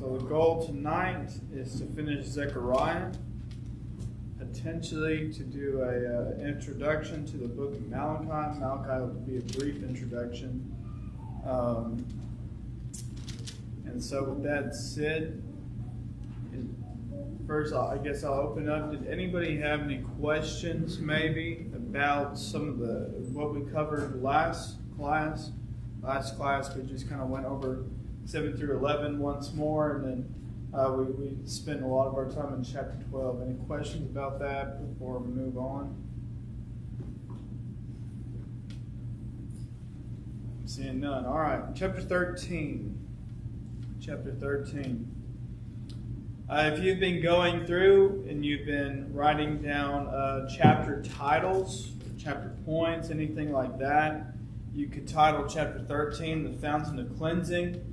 So the goal tonight is to finish Zechariah, potentially to do an introduction to the book of Malachi. Malachi will be a brief introduction. And so with that said, first I guess I'll open up. Did anybody have any questions maybe about some of what we covered last class? Last class we just kind of went over 7 through 11 once more, and then we spent a lot of our time in chapter 12. Any questions about that before we move on? I'm seeing none. All right, chapter 13. Chapter 13. If you've been going through and you've been writing down chapter titles, chapter points, anything like that, you could title chapter 13, The Fountain of Cleansing.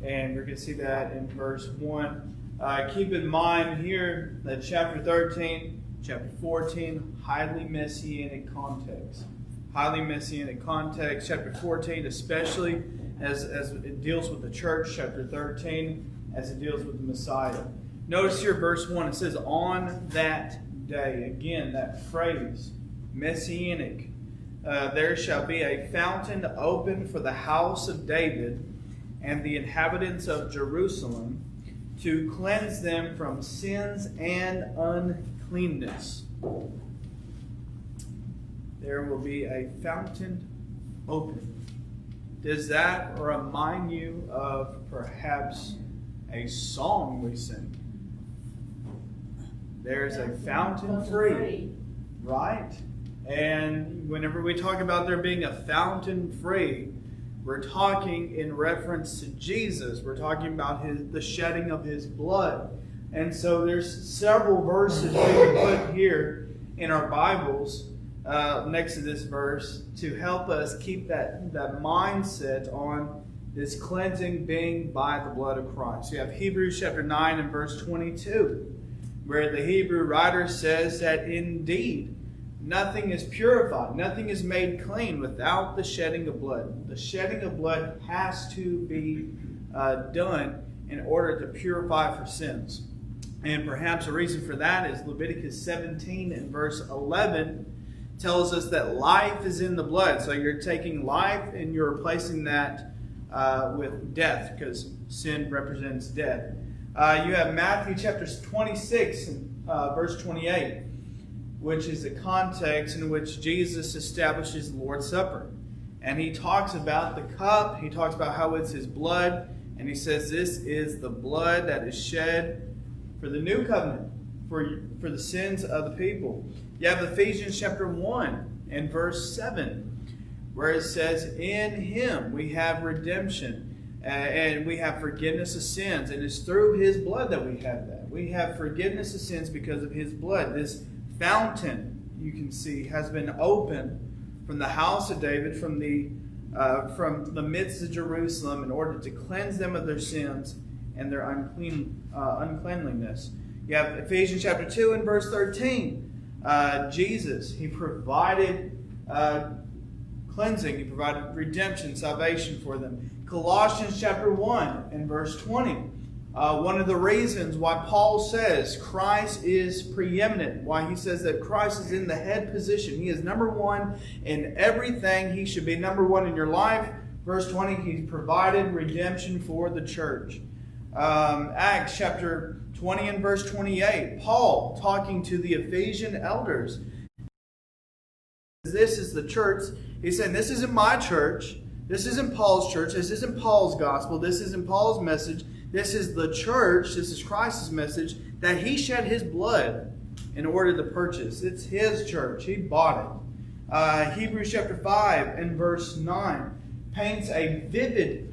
And you're going to see that in verse 1. Keep in mind here that chapter 13, chapter 14, highly messianic context. Highly messianic context. Chapter 14, especially as it deals with the church. Chapter 13, as it deals with the Messiah. Notice here, verse 1, it says, on that day. Again, that phrase, messianic. There shall be a fountain open for the house of David and the inhabitants of Jerusalem, to cleanse them from sins and uncleanness. There will be a fountain open. Does that remind you of perhaps a song we sing? There's a fountain free, right? And whenever we talk about there being a fountain free, we're talking in reference to Jesus. We're talking about the shedding of His blood. And so there's several verses we can put here in our Bibles next to this verse to help us keep that mindset on this cleansing being by the blood of Christ. You have Hebrews chapter 9 and verse 22, where the Hebrew writer says that indeed, nothing is purified, nothing is made clean without the shedding of blood. The shedding of blood has to be done in order to purify for sins. And perhaps a reason for that is Leviticus 17 and verse 11 tells us that life is in the blood. So you're taking life and you're replacing that with death, because sin represents death. You have Matthew chapter 26 and verse 28. Which is the context in which Jesus establishes the Lord's Supper. And He talks about the cup, He talks about how it's His blood, and He says this is the blood that is shed for the new covenant, for the sins of the people. You have Ephesians chapter 1 and verse 7, where it says, in Him we have redemption, and we have forgiveness of sins, and it's through His blood that we have that. We have forgiveness of sins because of His blood. This fountain, you can see, has been opened from the house of David, from the midst of Jerusalem, in order to cleanse them of their sins and their uncleanliness. You have Ephesians chapter 2 and verse 13. Jesus, He provided cleansing. He provided redemption, salvation for them. Colossians chapter 1 and verse 20. One of the reasons why Paul says Christ is preeminent, why he says that Christ is in the head position. He is number one in everything. He should be number one in your life. Verse 20, He provided redemption for the church. Acts chapter 20 and verse 28, Paul talking to the Ephesian elders. This is the church. He's saying, this isn't my church. This isn't Paul's church. This isn't Paul's gospel. This isn't Paul's message. This is the church, this is Christ's message, that He shed His blood in order to purchase. It's His church. He bought it. Hebrews chapter 5 and verse 9 paints a vivid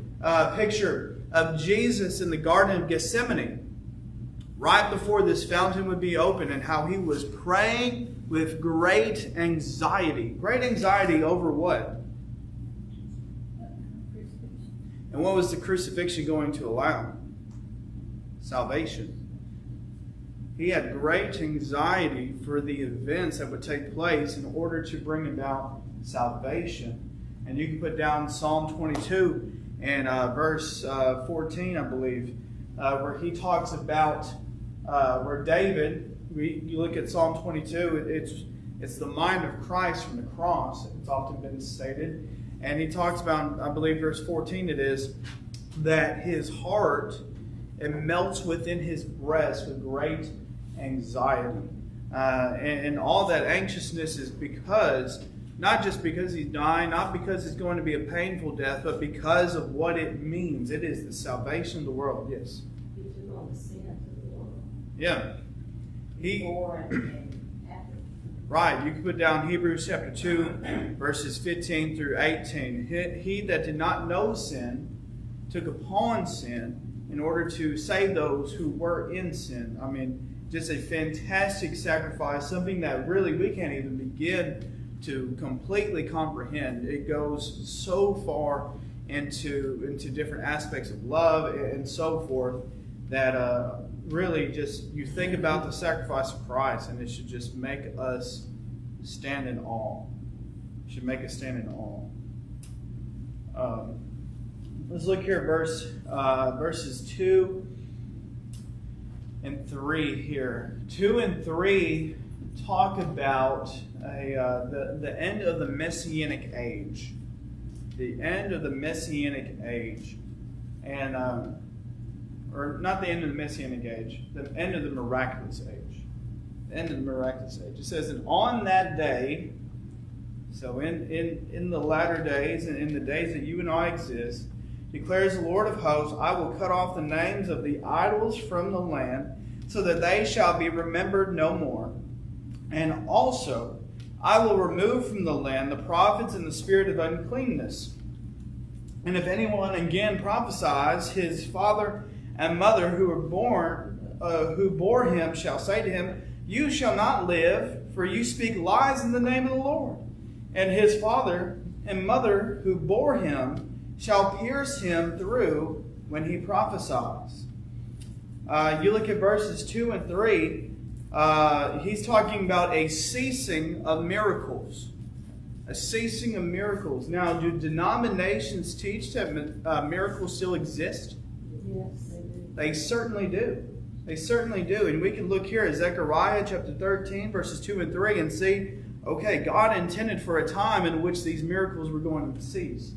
picture of Jesus in the Garden of Gethsemane, right before this fountain would be open, and how He was praying with great anxiety. Great anxiety over what? And what was the crucifixion going to allow? Salvation. He had great anxiety for the events that would take place in order to bring about salvation. And you can put down Psalm 22 and verse 14, I believe, where he talks about where David, you look at Psalm 22, it's the mind of Christ from the cross. It's often been stated. And he talks about, I believe verse 14 it is, that his heart, it melts within his breast with great anxiety. And all that anxiousness is because, not just because he's dying, not because it's going to be a painful death, but because of what it means. It is the salvation of the world. Yes? He took on the sins of the world. Yeah. Before and after. Right. You can put down Hebrews chapter 2, verses 15 through 18. He that did not know sin took upon sin in order to save those who were in sin. I mean, just a fantastic sacrifice, something that really we can't even begin to completely comprehend. It goes so far into different aspects of love and so forth that really just, you think about the sacrifice of Christ and it should just make us stand in awe. It should make us stand in awe. Let's look here at verses 2 and 3 here. 2 and 3 talk about the end of the Messianic age. The end of the Messianic age. And, or not the end of the Messianic age, the end of the miraculous age. The end of the miraculous age. It says, and on that day, so in the latter days and in the days that you and I exist, declares the Lord of hosts, I will cut off the names of the idols from the land, so that they shall be remembered no more. And also, I will remove from the land the prophets and the spirit of uncleanness. And if anyone again prophesies, his father and mother who bore him shall say to him, you shall not live, for you speak lies in the name of the Lord. And his father and mother who bore him shall pierce him through when he prophesies. You look at verses 2 and 3, he's talking about a ceasing of miracles. A ceasing of miracles. Now, do denominations teach that miracles still exist? Yes, they do. They certainly do. They certainly do. And we can look here at Zechariah chapter 13, verses 2 and 3 and see, okay, God intended for a time in which these miracles were going to cease.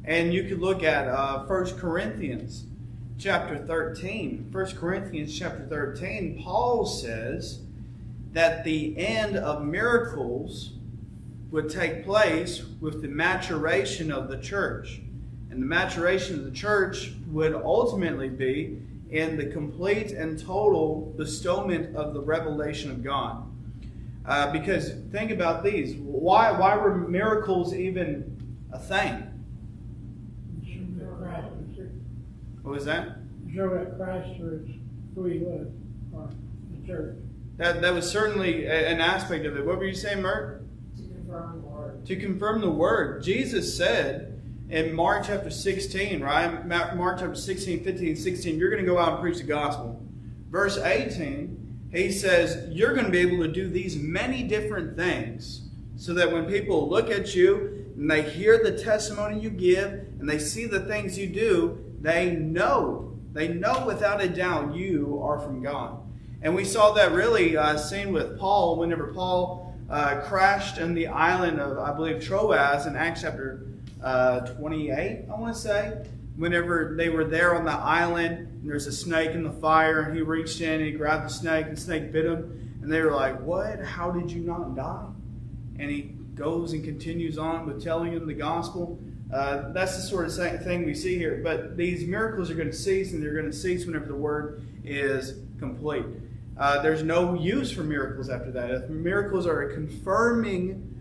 And you could look at 1 Corinthians chapter 13. 1 Corinthians chapter 13, Paul says that the end of miracles would take place with the maturation of the church. And the maturation of the church would ultimately be in the complete and total bestowment of the revelation of God. Because think about these. Why were miracles even a thing? What was that? Show that Christ was who he was, or the church. That was certainly an aspect of it. What were you saying, Mert? To confirm the word. To confirm the word. Jesus said in Mark chapter 16, right? Mark chapter 16, 15, 16, you're going to go out and preach the gospel. Verse 18, he says, you're going to be able to do these many different things so that when people look at you and they hear the testimony you give and they see the things you do, they know without a doubt you are from God. And we saw that really seen with Paul whenever Paul crashed on the island of, I believe, Troas in Acts chapter 28, I want to say. Whenever they were there on the island, and there's a snake in the fire, and he reached in and he grabbed the snake, and the snake bit him. And they were like, what? How did you not die? And he goes and continues on with telling them the gospel. That's the sort of thing we see here. But these miracles are going to cease, and they're going to cease whenever the word is complete. There's no use for miracles after that. If miracles are a confirming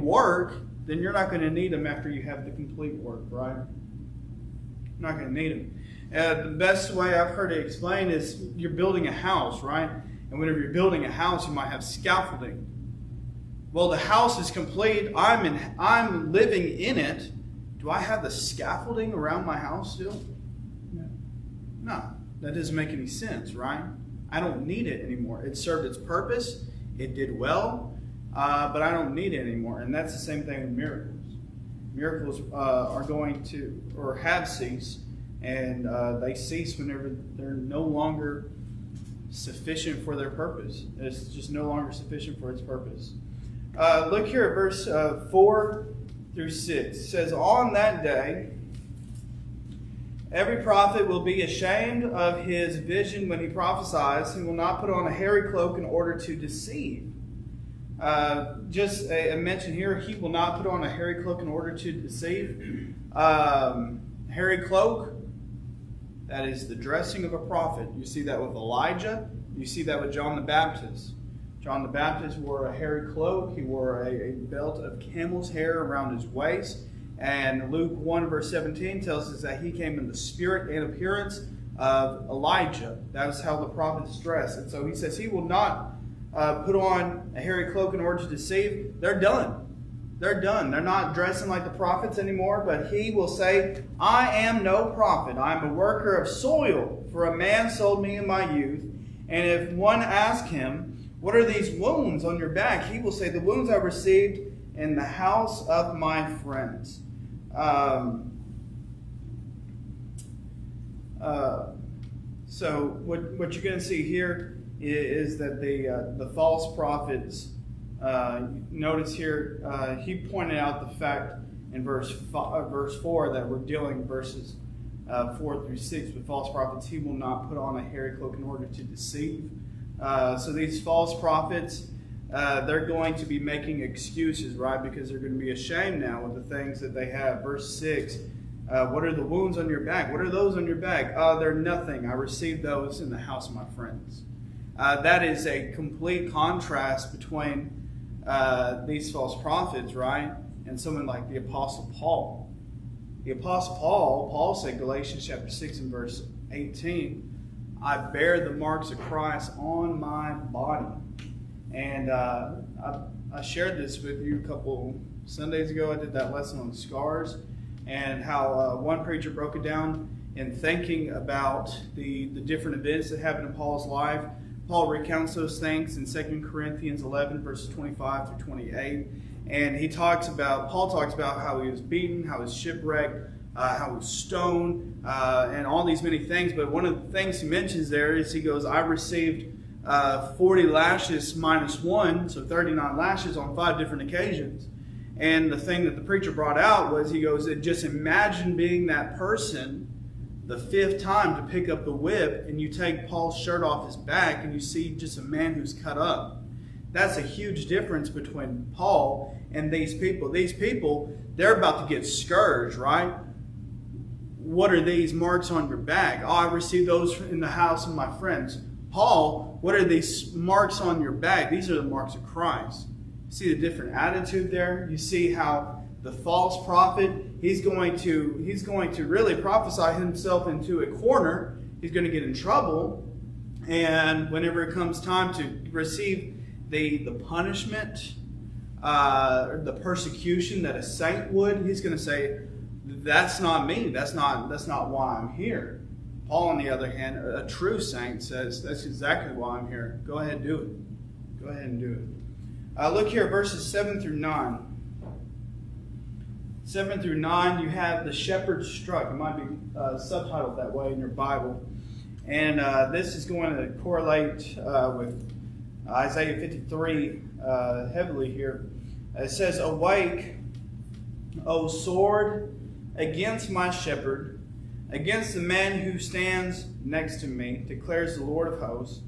work, then you're not going to need them after you have the complete work, right? You're not going to need them. The best way I've heard it explained is you're building a house, right? And whenever you're building a house, you might have scaffolding. Well, the house is complete. I'm living in it. Do I have the scaffolding around my house still? No. That doesn't make any sense, right? I don't need it anymore. It served its purpose. It did well, but I don't need it anymore. And that's the same thing with miracles. Miracles are going to, or have ceased, And they cease whenever they're no longer sufficient for their purpose. It's just no longer sufficient for its purpose. Look here at verse 4 through 6. It says, "On that day, every prophet will be ashamed of his vision when he prophesies. He will not put on a hairy cloak in order to deceive." Just a mention here, he will not put on a hairy cloak in order to deceive. Hairy cloak, that is the dressing of a prophet. You see that with Elijah. You see that with John the Baptist. John the Baptist wore a hairy cloak. He wore a belt of camel's hair around his waist. And Luke 1 verse 17 tells us that he came in the spirit and appearance of Elijah. That is how the prophets dress. And so he says he will not put on a hairy cloak in order to deceive. They're done. They're done. They're not dressing like the prophets anymore, but he will say, "I am no prophet. I am a worker of soil, for a man sold me in my youth." And if one asks him, "What are these wounds on your back?" he will say, "The wounds I received in the house of my friends." So what you're going to see here is that the false prophets, notice here, he pointed out the fact in verse 4 that we're dealing verses 4 through 6 with false prophets. He will not put on a hairy cloak in order to deceive. So these false prophets, they're going to be making excuses, right? Because they're going to be ashamed now with the things that they have. Verse 6, "What are the wounds on your back? What are those on your back?" "They're nothing. I received those in the house of my friends." That is a complete contrast between these false prophets, right? And someone like the Apostle Paul. The Apostle Paul said, Galatians chapter 6 and verse 18, "I bear the marks of Christ on my body." And I shared this with you a couple Sundays ago. I did that lesson on scars and how one preacher broke it down in thinking about the different events that happened in Paul's life. Paul recounts those things in 2 Corinthians 11, verses 25 through 28. And Paul talks about how he was beaten, how he was shipwrecked, how he was stoned, and all these many things. But one of the things he mentions there is he goes, "I received 40 lashes minus 1, so 39 lashes on 5 different occasions." And the thing that the preacher brought out was, he goes, just imagine being that person the 5th time to pick up the whip, and you take Paul's shirt off his back and you see just a man who's cut up. That's a huge difference between Paul and these people. These people, they're about to get scourged, right? "What are these marks on your back?" "Oh, I received those in the house of my friends." "Paul, what are these marks on your back?" "These are the marks of Christ." See the different attitude there? You see how the false prophet, he's going to really prophesy himself into a corner. He's going to get in trouble. And whenever it comes time to receive the punishment, the persecution that a saint would, he's going to say, "That's not me. That's not why I'm here." Paul, on the other hand, a true saint, says, "That's exactly why I'm here. Go ahead and do it. Go ahead and do it." Look here, verses 7 through 9. 7 through 9, you have the shepherd struck. It might be subtitled that way in your Bible. And this is going to correlate with Isaiah 53 heavily here. It says, "Awake, O sword, against my shepherd, against the man who stands next to me, declares the Lord of hosts.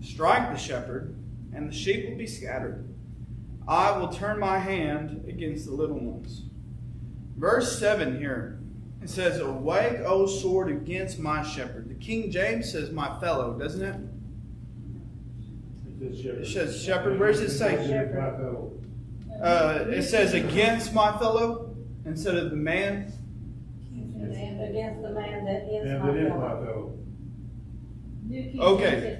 Strike the shepherd, and the sheep will be scattered. I will turn my hand against the little ones." Verse 7 here, it says, "Awake, O sword, against my shepherd." The King James says my fellow, doesn't it? It says shepherd. Where does it say? It says against my fellow instead of the man. Against the man that is my fellow. Okay.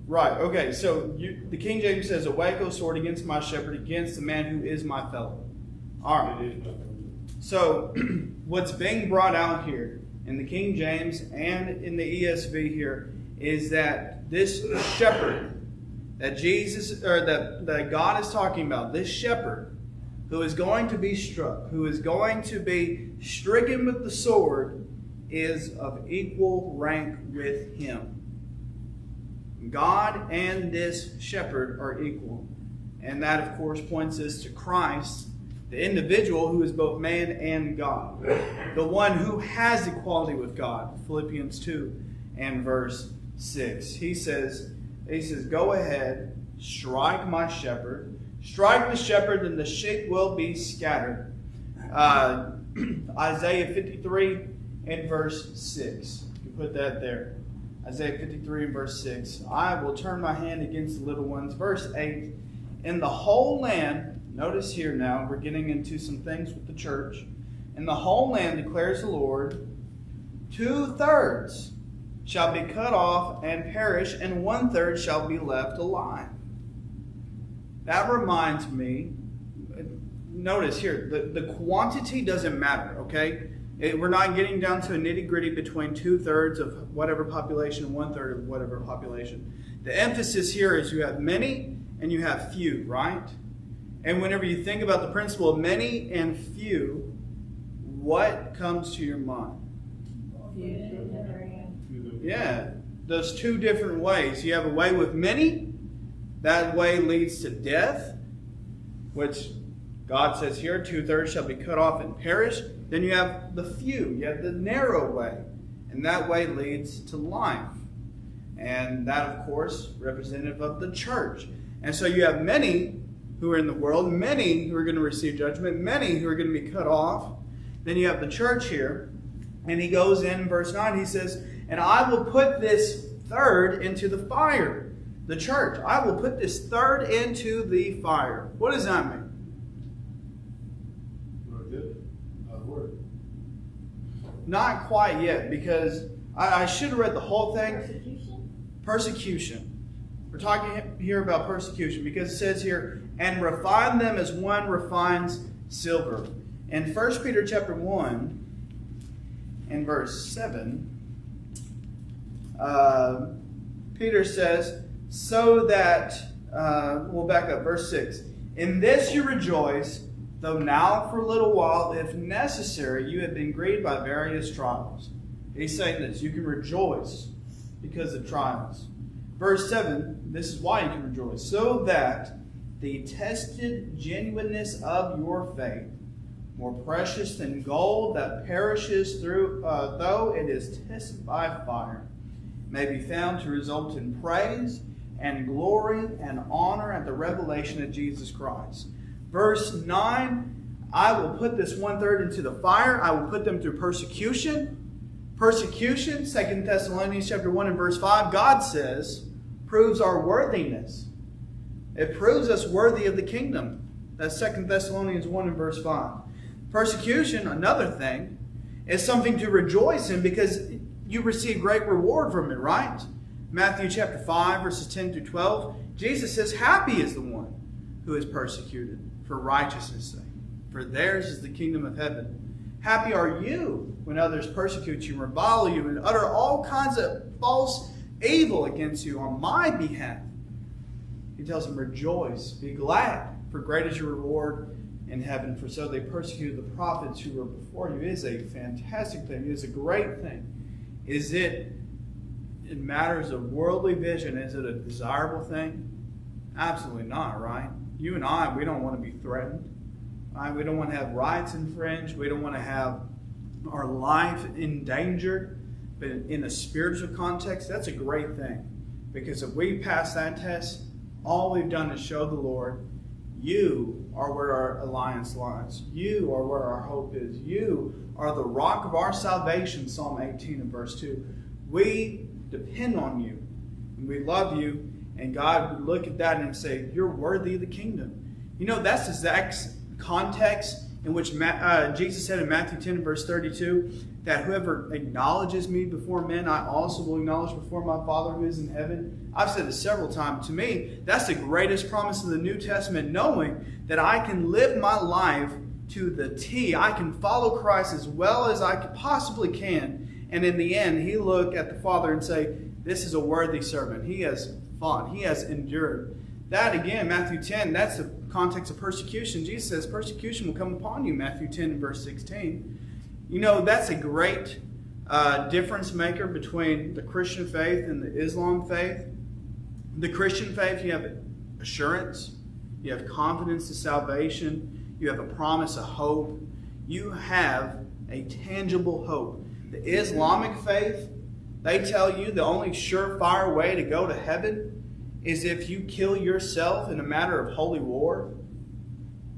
Right, okay. So the King James says, "Awake, O sword, against my shepherd, against the man who is my fellow." All right. So what's being brought out here in the King James and in the ESV here is that this shepherd that that God is talking about, this shepherd who is going to be struck, who is going to be stricken with the sword, is of equal rank with him. God and this shepherd are equal. And that, of course, points us to Christ, the individual who is both man and God. The one who has equality with God. Philippians 2 and verse 6. He says, go ahead, strike my shepherd. Strike the shepherd, and the sheep will be scattered. Isaiah 53 and verse 6. You put that there. Isaiah 53 and verse 6. I will turn my hand against the little ones. Verse 8. In the whole land, notice here now, we're getting into some things with the church. In the whole land, declares the Lord, 2/3 shall be cut off and perish, and 1/3 shall be left alive. That reminds me, notice here, the quantity doesn't matter, okay? We're not getting down to a nitty-gritty between 2/3 of whatever population and 1/3 of whatever population. The emphasis here is you have many and you have few, right? And whenever you think about the principle of many and few, what comes to your mind? Yeah, those two different ways. You have a way with many. That way leads to death, which God says here, 2/3 shall be cut off and perish. Then you have the few. You have the narrow way. And that way leads to life. And that, of course, representative of the church. And so you have many who are in the world, many who are going to receive judgment, many who are going to be cut off. Then you have the church here. And he goes in verse 9, he says, and I will put this third into the fire. The church. I will put this third into the fire. What does that mean? Not quite yet, because I should have read the whole thing. Persecution. We're talking here about persecution, because it says here, and refine them as one refines silver. In 1 Peter chapter 1, and verse 7, Peter says, so that, we'll back up, verse 6. In this you rejoice, though now for a little while, if necessary, you have been grieved by various trials. He's saying this, you can rejoice because of trials. Verse 7, this is why you can rejoice. So that the tested genuineness of your faith, more precious than gold that perishes through, though it is tested by fire, may be found to result in praise and glory and honor at the revelation of Jesus Christ. Verse 9, I will put this 1/3 into the fire. I will put them through persecution. Persecution, 2 Thessalonians chapter 1 and verse 5, God says, proves our worthiness. It proves us worthy of the kingdom. That's 2 Thessalonians 1 and verse 5. Persecution, another thing, is something to rejoice in because you receive great reward from it, right? Matthew chapter 5, verses 10 through 12, Jesus says, happy is the one who is persecuted for righteousness' sake, for theirs is the kingdom of heaven. Happy are you when others persecute you, revile you, and utter all kinds of false evil against you on my behalf. He tells them, rejoice, be glad, for great is your reward in heaven, for so they persecuted the prophets who were before you. It is a fantastic thing. It is a great thing. Is it, in matters of worldly vision, is it a desirable thing? Absolutely not, right? You and I, we don't want to be threatened. Right? We don't want to have rights infringed. We don't want to have our life endangered. But in a spiritual context, that's a great thing. Because if we pass that test, all we've done is show the Lord, you are where our alliance lies. You are where our hope is. You are the rock of our salvation, Psalm 18 and verse 2. We depend on you. And we love you. And God would look at that and say, you're worthy of the kingdom. You know, that's the exact context in which Jesus said in Matthew 10 verse 32, that whoever acknowledges me before men, I also will acknowledge before my Father who is in heaven. I've said this several times. To me, that's the greatest promise of the New Testament, knowing that I can live my life to the T. I can follow Christ as well as I possibly can. And in the end, he look at the Father and say, this is a worthy servant. He has fought. He has endured. That again, Matthew 10, that's the context of persecution. Jesus says persecution will come upon you, Matthew 10 and verse 16. You know, that's a great difference maker between the Christian faith and the Islam faith. The Christian faith, you have assurance, you have confidence to salvation, you have a promise of hope, you have a tangible hope. The Islamic faith, they tell you the only surefire way to go to heaven is if you kill yourself in a matter of holy war,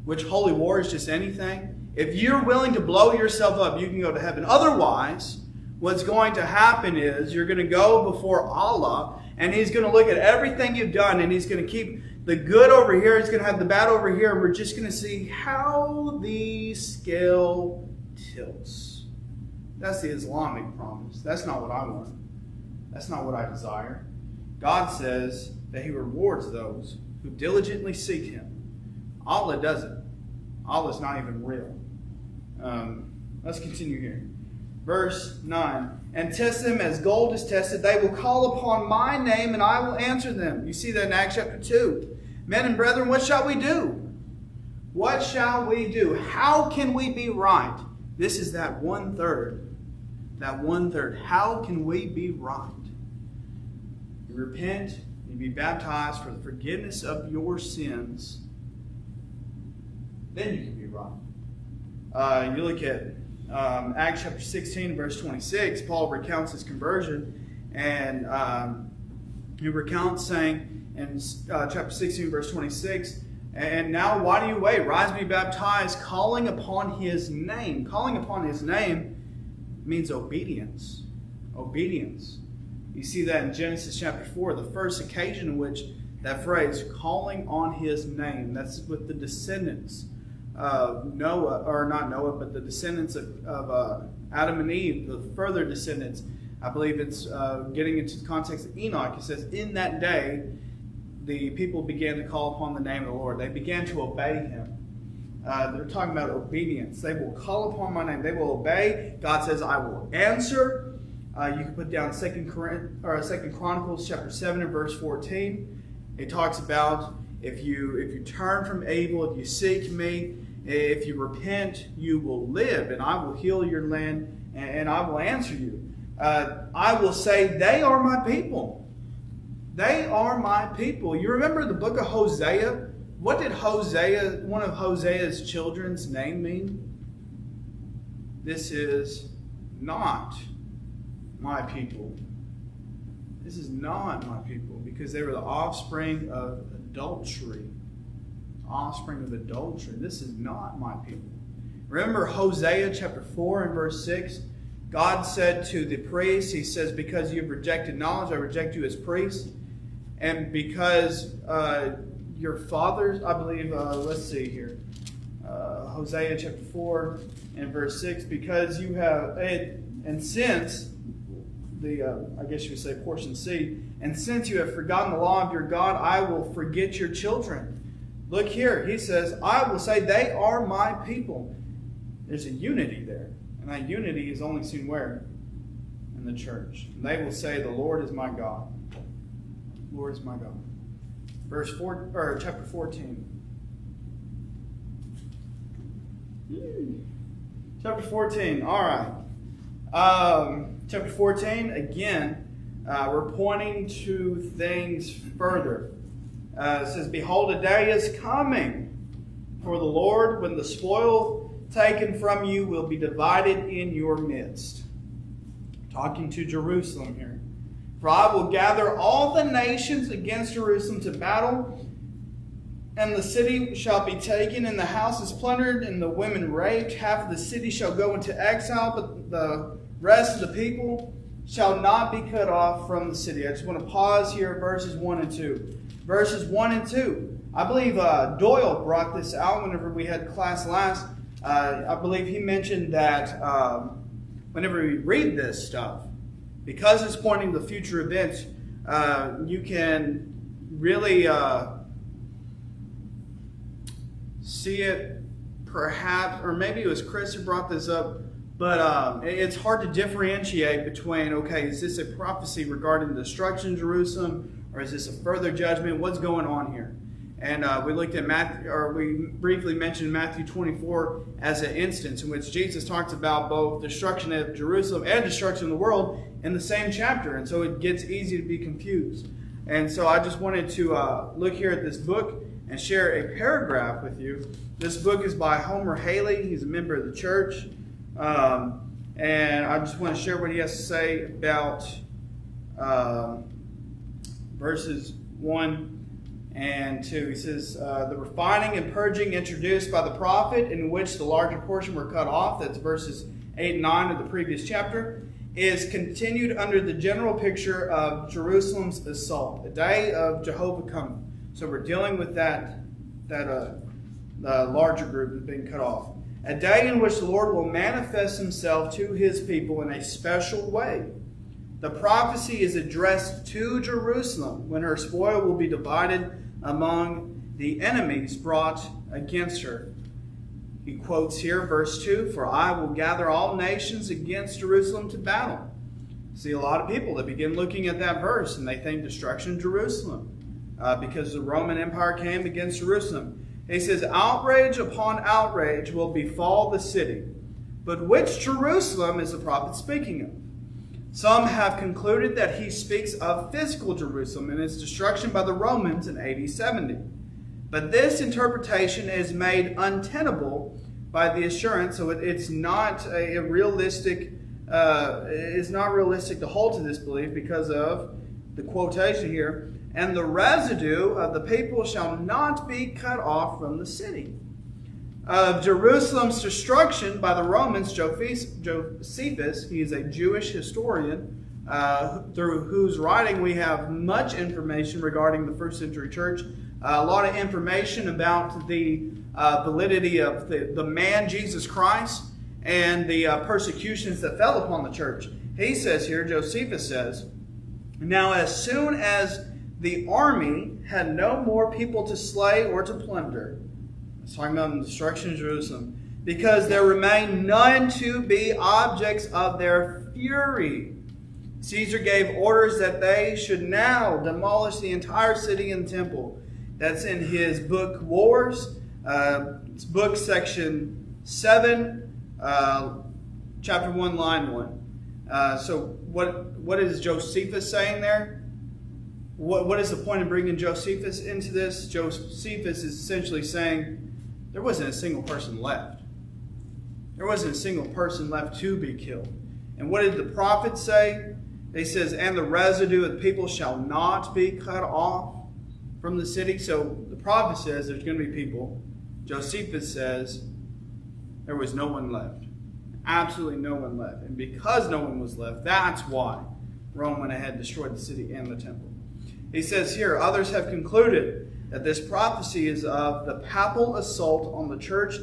which holy war is just anything. If you're willing to blow yourself up, you can go to heaven. Otherwise, what's going to happen is you're going to go before Allah, and He's going to look at everything you've done, and He's going to keep the good over here, He's going to have the bad over here, and we're just going to see how the scale tilts. That's the Islamic promise. That's not what I want. That's not what I desire. God says that He rewards those who diligently seek Him. Allah doesn't. Allah's not even real. Let's continue here. Verse 9. And test them as gold is tested. They will call upon my name and I will answer them. You see that in Acts chapter 2. Men and brethren, what shall we do? What shall we do? How can we be right? This is that 1/3. That 1/3. How can we be right? You repent, you be baptized for the forgiveness of your sins. Then you can be right. You look at Acts chapter 16, verse 26. Paul recounts his conversion, and he recounts saying in chapter 16, verse 26, and now why do you wait? Rise and be baptized, calling upon His name. Calling upon His name means obedience. Obedience. You see that in Genesis chapter 4, the first occasion in which that phrase, calling on His name, that's with the descendants of Noah, or not Noah, but the descendants of Adam and Eve, the further descendants. I believe it's getting into the context of Enoch. It says, in that day, the people began to call upon the name of the Lord. They began to obey Him. They're talking about obedience. They will call upon my name. They will obey. God says, I will answer. You can put down 2 Chronicles chapter 7 and verse 14. It talks about if you turn from evil, if you seek me, if you repent, you will live, and I will heal your land, and I will answer you. I will say, they are my people. They are my people. You remember the book of Hosea? What did Hosea, one of Hosea's children's name mean? This is not my people. This is not my people, because they were the offspring of adultery. Offspring of adultery. This is not my people. Remember Hosea chapter 4 and verse 6? God said to the priests, He says, because you have rejected knowledge, I reject you as priests. And because your fathers, I believe, let's see here. Hosea chapter 4 and verse 6, because you have, and since, I guess you would say portion C, and since you have forgotten the law of your God, I will forget your children. Look here, He says, I will say they are my people. There's a unity there. And that unity is only seen where? In the church. And they will say, the Lord is my God. The Lord is my God. Chapter 14. Chapter 14. All right. Chapter 14, again, we're pointing to things further. It says, behold, a day is coming for the Lord when the spoil taken from you will be divided in your midst. Talking to Jerusalem here. For I will gather all the nations against Jerusalem to battle, and the city shall be taken, and the houses plundered, and the women raped. Half of the city shall go into exile, but the rest of the people shall not be cut off from the city. I just want to pause here at verses 1 and 2. Verses 1 and 2. I believe Doyle brought this out whenever we had class last. I believe he mentioned that whenever we read this stuff, because it's pointing to future events, you can really see it perhaps, or maybe it was Chris who brought this up, but it's hard to differentiate between, okay, is this a prophecy regarding the destruction of Jerusalem, or is this a further judgment? What's going on here? And we looked at Matthew, or we briefly mentioned Matthew 24 as an instance in which Jesus talks about both destruction of Jerusalem and destruction of the world in the same chapter. And so it gets easy to be confused. And so I just wanted to look here at this book and share a paragraph with you. This book is by Homer Haley. He's a member of the church. And I just want to share what he has to say about verses 1 and 2. He says, the refining and purging introduced by the prophet, in which the larger portion were cut off, that's verses 8 and 9 of the previous chapter, is continued under the general picture of Jerusalem's assault, a day of Jehovah coming. So we're dealing with that larger group that's being cut off. A day in which the Lord will manifest himself to his people in a special way. The prophecy is addressed to Jerusalem when her spoil will be divided among the enemies brought against her. He quotes here verse 2, "For I will gather all nations against Jerusalem to battle." See a lot of people that begin looking at that verse and they think destruction of Jerusalem because the Roman Empire came against Jerusalem. He says, outrage upon outrage will befall the city. But which Jerusalem is the prophet speaking of? Some have concluded that he speaks of physical Jerusalem and its destruction by the Romans in AD 70. But this interpretation is made untenable by the assurance, so it's not realistic to hold to this belief because of the quotation here. And the residue of the people shall not be cut off from the city. Of Jerusalem's destruction by the Romans, Josephus, he is a Jewish historian, through whose writing we have much information regarding the first century church. A lot of information about the validity of the man Jesus Christ and the persecutions that fell upon the church. He says here, Josephus says, "Now as soon as the army had no more people to slay or to plunder," it's talking about the destruction of Jerusalem, "because there remained none to be objects of their fury, Caesar gave orders that they should now demolish the entire city and temple." That's in his book Wars. It's book section 7, chapter 1, line 1. So what is Josephus saying there? What is the point of bringing Josephus into this? Josephus is essentially saying there wasn't a single person left. There wasn't a single person left to be killed. And what did the prophet say? He says, "And the residue of the people shall not be cut off from the city." So the prophet says there's going to be people. Josephus says there was no one left. Absolutely no one left. And because no one was left, that's why Rome went ahead and destroyed the city and the temple. He says here, others have concluded that this prophecy is of the papal assault on the church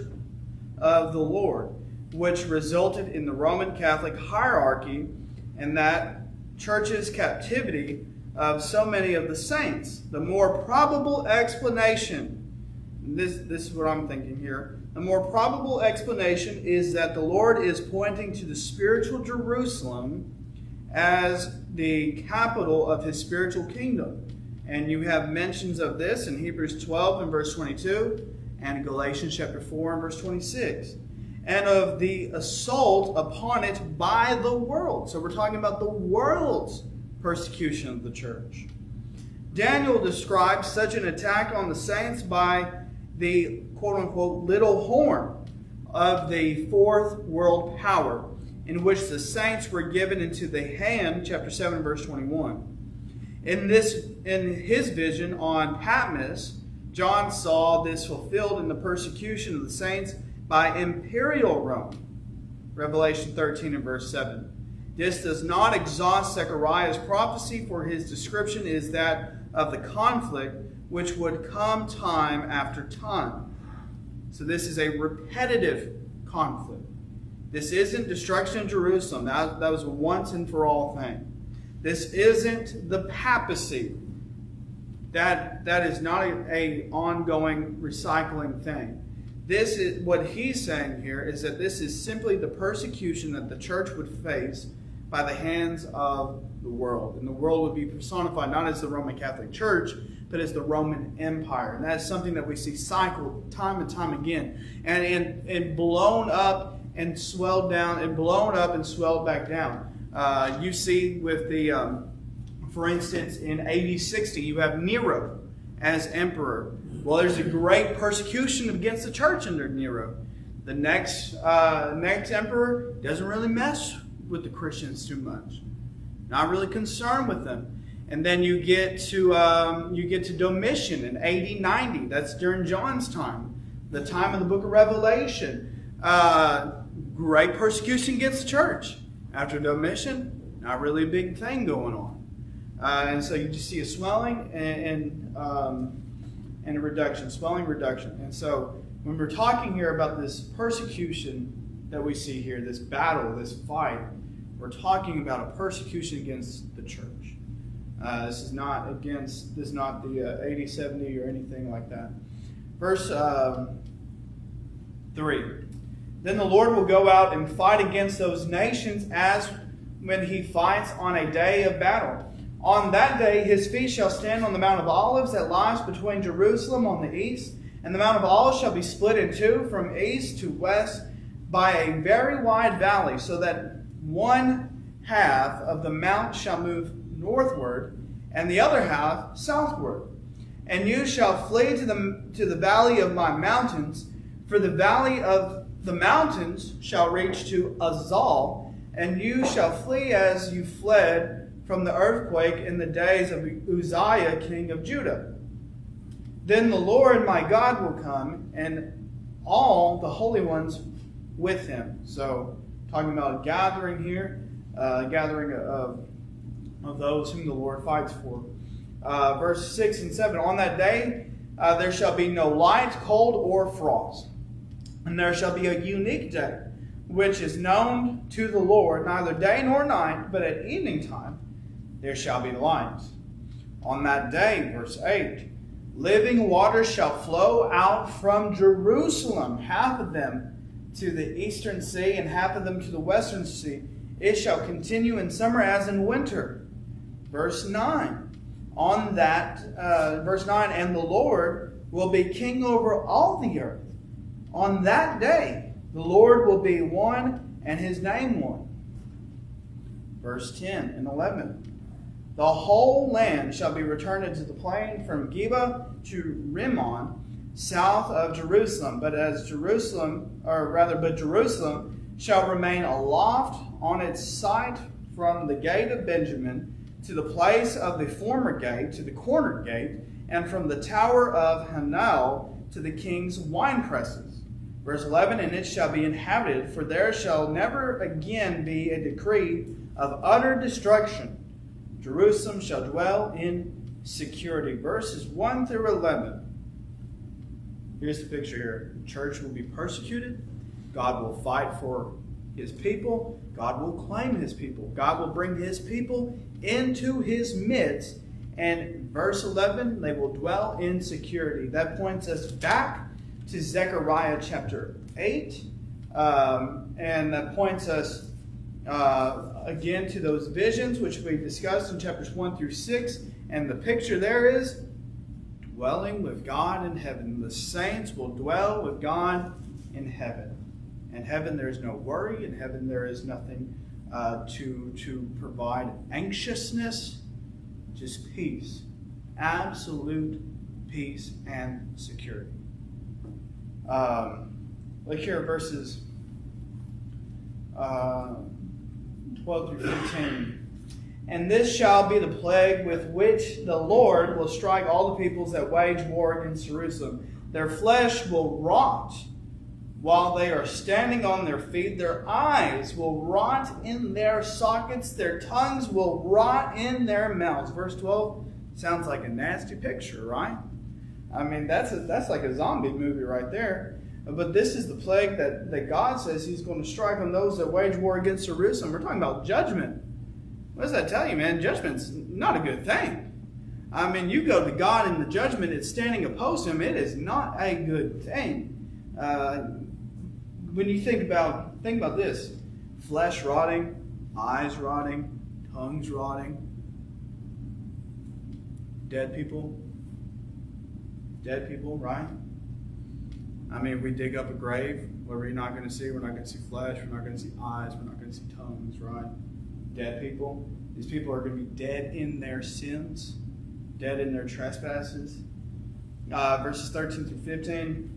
of the Lord, which resulted in the Roman Catholic hierarchy and that church's captivity of so many of the saints. The more probable explanation, this is what I'm thinking here, the more probable explanation is that the Lord is pointing to the spiritual Jerusalem as the capital of his spiritual kingdom. And you have mentions of this in Hebrews 12 and verse 22 and Galatians chapter 4 and verse 26. And of the assault upon it by the world. So we're talking about the world's persecution of the church. Daniel describes such an attack on the saints by the quote-unquote little horn of the fourth world power, in which the saints were given into the hand, chapter 7, verse 21. In his vision on Patmos, John saw this fulfilled in the persecution of the saints by imperial Rome, Revelation 13 and verse 7. This does not exhaust Zechariah's prophecy, for his description is that of the conflict which would come time after time. So this is a repetitive conflict. This isn't destruction of Jerusalem. That was a once and for all thing. This isn't the papacy. That is not an ongoing recycling thing. This is what he's saying here is that this is simply the persecution that the church would face by the hands of the world. And the world would be personified not as the Roman Catholic Church, but it's the Roman Empire. And that's something that we see cycled time and time again. And blown up and swelled down, and blown up and swelled back down. You see with the, for instance, in AD 60, you have Nero as emperor. Well, there's a great persecution against the church under Nero. The next emperor doesn't really mess with the Christians too much. Not really concerned with them. And then you get to Domitian in AD 90. That's during John's time, the time of the book of Revelation. Great persecution against the church. After Domitian, not really a big thing going on. And so you just see a swelling and a reduction, swelling, reduction. And so when we're talking here about this persecution that we see here, this battle, this fight, we're talking about a persecution against the church. This is not the 80, 70 or anything like that. Verse 3. Then the Lord will go out and fight against those nations as when he fights on a day of battle. On that day his feet shall stand on the Mount of Olives that lies between Jerusalem on the east, and the Mount of Olives shall be split in two from east to west by a very wide valley, so that one half of the mount shall move northward, and the other half southward. And you shall flee to the valley of my mountains, for the valley of the mountains shall reach to Azal, and you shall flee as you fled from the earthquake in the days of Uzziah, king of Judah. Then the Lord my God will come, and all the holy ones with him. So, talking about a gathering here, gathering of those whom the Lord fights for. Verse 6 and 7, on that day there shall be no light, cold, or frost. And there shall be a unique day, which is known to the Lord, neither day nor night, but at evening time there shall be light. On that day, verse 8, living waters shall flow out from Jerusalem, half of them to the eastern sea, and half of them to the western sea. It shall continue in summer as in winter. Verse 9. Verse 9, and the Lord will be king over all the earth. On that day, the Lord will be one, and his name one. Verse 10 and 11. The whole land shall be returned into the plain from Geba to Rimmon, south of Jerusalem. But Jerusalem shall remain aloft on its site from the gate of Benjamin to the place of the former gate, to the corner gate, and from the tower of Hanel to the king's winepresses. Verse 11, and it shall be inhabited, for there shall never again be a decree of utter destruction. Jerusalem shall dwell in security. Verses 1 through 11. Here's the picture here. The church will be persecuted. God will fight for his people. God will claim his people. God will bring his people into his midst. And verse 11, they will dwell in security. That points us back to Zechariah chapter 8. And that points us again to those visions which we discussed in chapters 1 through 6. And the picture there is dwelling with God in heaven. The saints will dwell with God in heaven. In heaven there is no worry. In heaven there is nothing to provide anxiousness. Just peace. Absolute peace and security. Look here at verses 12 through 15. And this shall be the plague with which the Lord will strike all the peoples that wage war against Jerusalem. Their flesh will rot while they are standing on their feet. Their eyes will rot in their sockets. Their tongues will rot in their mouths. Verse 12 sounds like a nasty picture, right? I mean, that's like a zombie movie right there. But this is the plague that God says he's going to strike on those that wage war against Jerusalem. We're talking about judgment. What does that tell you, man? Judgment's not a good thing. I mean, you go to God in the judgment, it's standing opposed to him. It is not a good thing. When you think about this, flesh rotting, eyes rotting, tongues rotting, dead people Dead people, right? I mean, we dig up a grave, what we're not going to see. We're not going to see flesh. We're not going to see eyes. We're not going to see tongues, right? Dead people. These people are going to be dead in their sins, dead in their trespasses. Verses 13 through 15.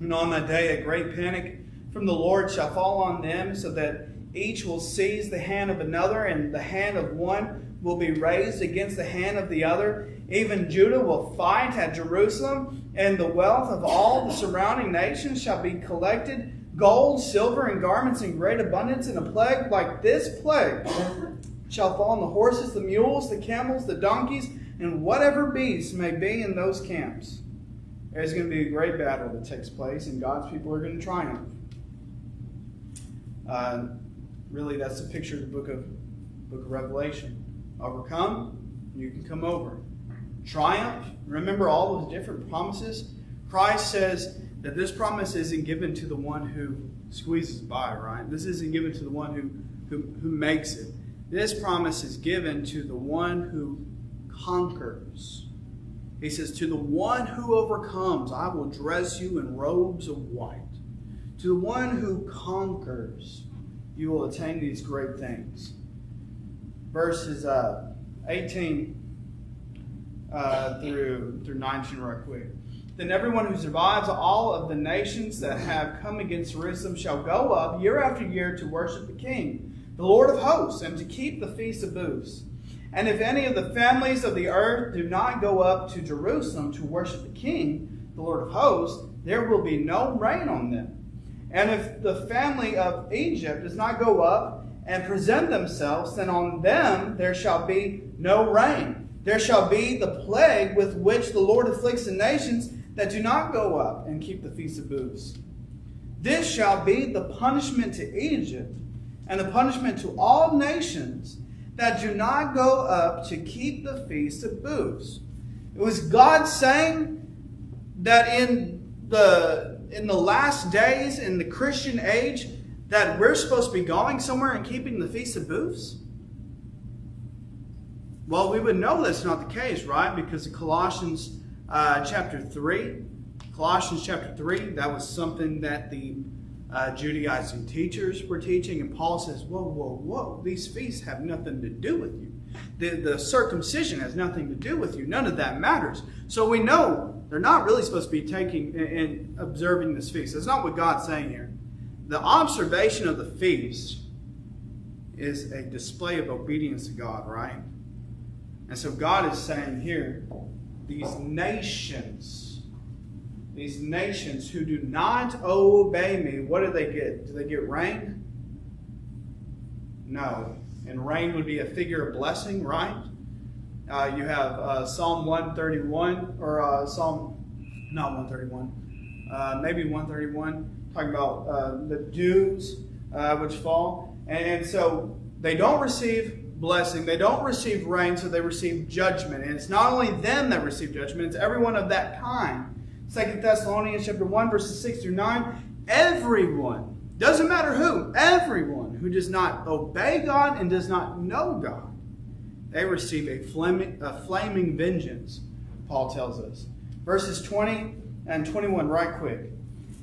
And on that day, a great panic from the Lord shall fall on them, so that each will seize the hand of another, and the hand of one will be raised against the hand of the other. Even Judah will fight at Jerusalem, and the wealth of all the surrounding nations shall be collected, gold, silver, and garments in great abundance, and a plague like this plague shall fall on the horses, the mules, the camels, the donkeys, and whatever beasts may be in those camps. There's going to be a great battle that takes place, and God's people are going to triumph. Really, that's a picture of the book of Revelation. Overcome, you can come over. Triumph, remember all those different promises. Christ says that this promise isn't given to the one who squeezes by, right? This isn't given to the one who makes it. This promise is given to the one who conquers. He says, to the one who overcomes, I will dress you in robes of white. To the one who conquers, you will attain these great things. Verses 18 through 19 right quick. Then everyone who survives all of the nations that have come against Jerusalem shall go up year after year to worship the King, the Lord of hosts, and to keep the Feast of Booths. And if any of the families of the earth do not go up to Jerusalem to worship the King, the Lord of hosts, there will be no rain on them. And if the family of Egypt does not go up and present themselves, then on them there shall be no rain. There shall be the plague with which the Lord afflicts the nations that do not go up and keep the Feast of Booths. This shall be the punishment to Egypt and the punishment to all nations that do not go up to keep the Feast of Booths. It was God saying that in the last days, in the Christian age, that we're supposed to be going somewhere and keeping the Feast of Booths? Well, we would know that's not the case, right? Because of Colossians chapter 3. Colossians chapter 3, that was something that the Judaizing teachers were teaching. And Paul says, whoa, these feasts have nothing to do with you. The circumcision has nothing to do with you. None of that matters. So we know they're not really supposed to be taking and observing this feast. That's not what God's saying here. The observation of the feast is a display of obedience to God, right? And so God is saying here, these nations who do not obey me, what do they get? Do they get rain? No. And rain would be a figure of blessing, right? You have Psalm 131, or not 131, maybe 131, talking about the dews which fall. And so they don't receive blessing, they don't receive rain, so they receive judgment. And it's not only them that receive judgment, it's everyone of that kind. 2 Thessalonians chapter 1, verses 6 through 9. Everyone, doesn't matter who, everyone who does not obey God and does not know God, they receive a flaming vengeance, Paul tells us. Verses 20 and 21, right quick.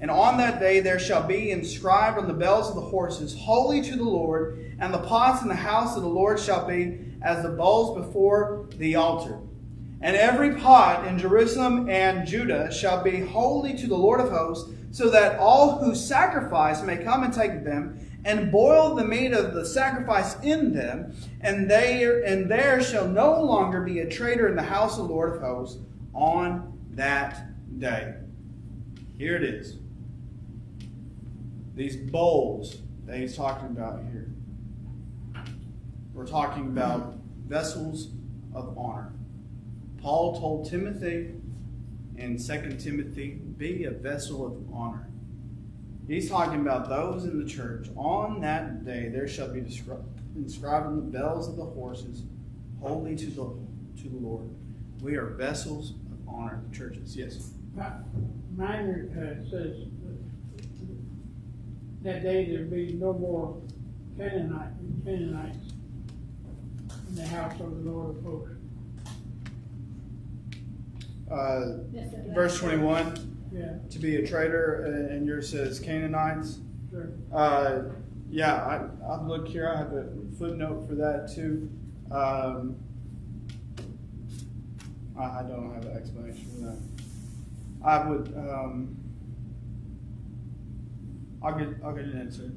And on that day there shall be inscribed on the bells of the horses, Holy to the Lord, and the pots in the house of the Lord shall be as the bowls before the altar. And every pot in Jerusalem and Judah shall be holy to the Lord of hosts, so that all who sacrifice may come and take them, and boil the meat of the sacrifice in them, and there shall no longer be a traitor in the house of the Lord of hosts on that day. Here it is. These bowls that he's talking about here. We're talking about vessels of honor. Paul told Timothy in 2 Timothy, be a vessel of honor. He's talking about those in the church. On that day there shall be inscribed on the bells of the horses, holy to the Lord. We are vessels of honor. The churches. Yes? Mine says that day there will be no more Canaanites in the house of the Lord of hosts. verse 21, Yeah, to be a traitor, and yours says Canaanites. sure. I've looked here. I have a footnote for that too. I don't have an explanation for that. I would. I'll get an answer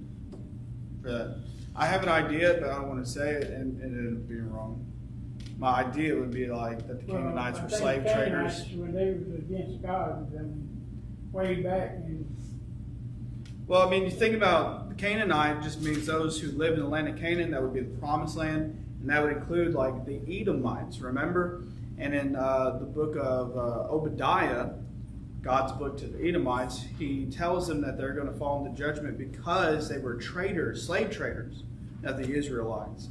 for that. I have an idea, but I don't want to say it and end up being wrong. My idea would be like that the Canaanites were slave traders. When they was against God, I mean, way back in. Well, I mean, you think about Canaanite just means those who live in the land of Canaan. That would be the promised land, and that would include like the Edomites. Remember, and in the book of Obadiah, God's book to the Edomites, he tells them that they're going to fall into judgment because they were traders, slave traders of the Israelites.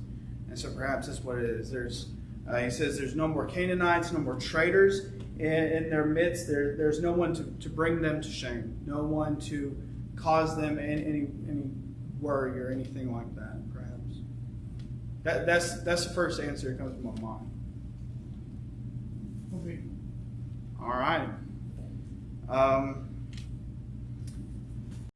And so perhaps that's what it is. He says there's no more Canaanites, no more traders in their midst. There's no one to bring them to shame, no one to cause them any worry or anything like that, perhaps. That's the first answer that comes to my mind. Okay. All right.